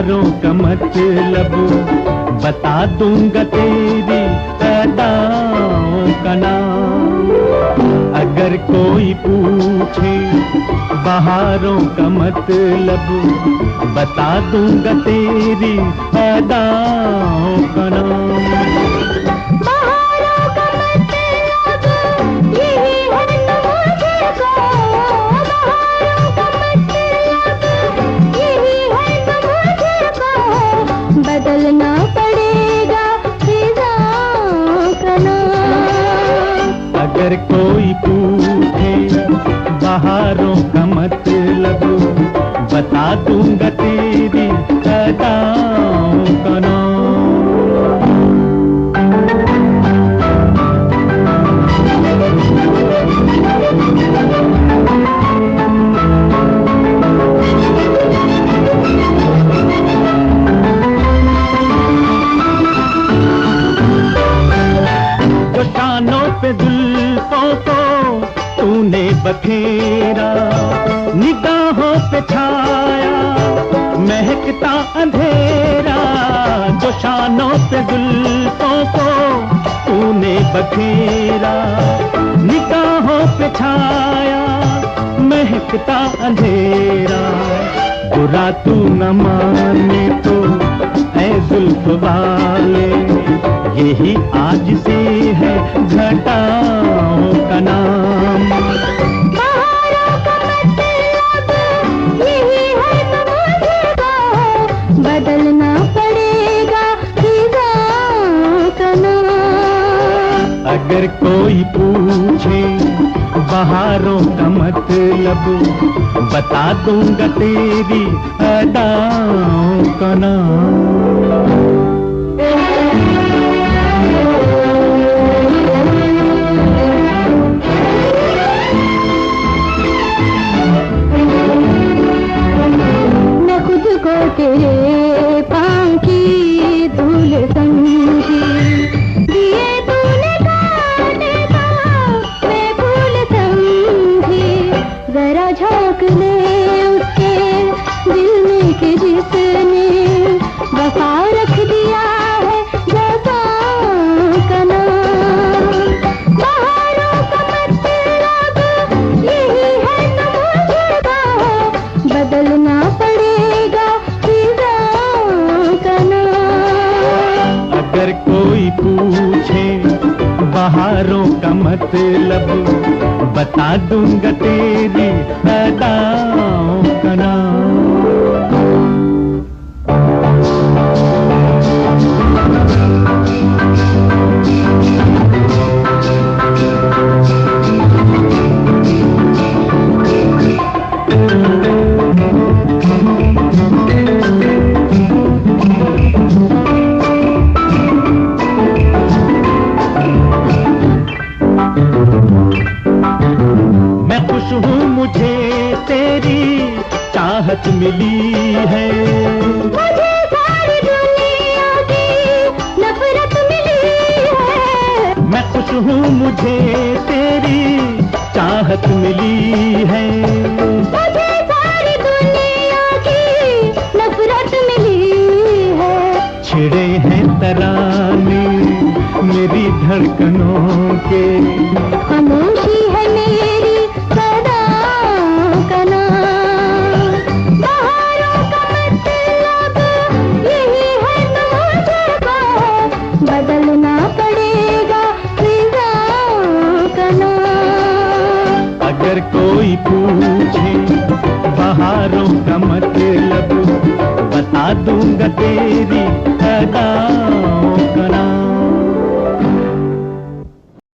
बहारों का मतलब बता दूंगा तेरी अदाओं का नाम। अगर कोई पूछे बहारों का मतलब बता दूंगा तेरी अदाओं का नाम। बदलना पड़ेगा फिजाओं का नाम। अगर कोई पूछे बहारों का मतलब बता दूंगा तेरी अदाओं का नाम। पे जुल्फों को तूने बखेरा, निगाहों पे छाया महकता अंधेरा। जो शानों पे जुल्फों को तूने बखेरा, निगाहों पे छाया महकता अंधेरा। बुरा तू न माने तो ऐ जुल्फ वाले, यही आज से है घटाओं का नाम। बहारों का मतलब यही है समझेगा, बदलना पड़ेगा फिजाओं का नाम। अगर कोई पूछे बहारों का मतलब बता दूंगा तेरी अदाओं का नाम। तेरे पाँव की धूल समझी, दिए तूने काटे पाँव मैं फूल समझी। जरा झोंक ले उसके दिल में कि जिसने वफा रख दिया है वफाओं का नाम। बहारों का मतलब यही है समझेगा, बदलना पड़ेगा का नाम। अगर कोई पूछे बहारों का मतलब बता दूंगा तेरी अदाओं का नाम। मैं खुश हूँ मुझे तेरी चाहत मिली है, मुझे सारी दुनिया की नफरत मिली है। मैं खुश हूँ मुझे तेरी चाहत मिली है, मुझे सारी दुनिया की नफरत मिली है। छिड़े हैं तराने मेरी धड़कनों के, खामोशी है मेरी सदाओं का नाम। बहारों का मतलब यही है समझेगा, बदलना पड़ेगा फिजाओं का नाम। अगर कोई पूछे बहारों का मतलब बता दूंगा तेरी अदाओं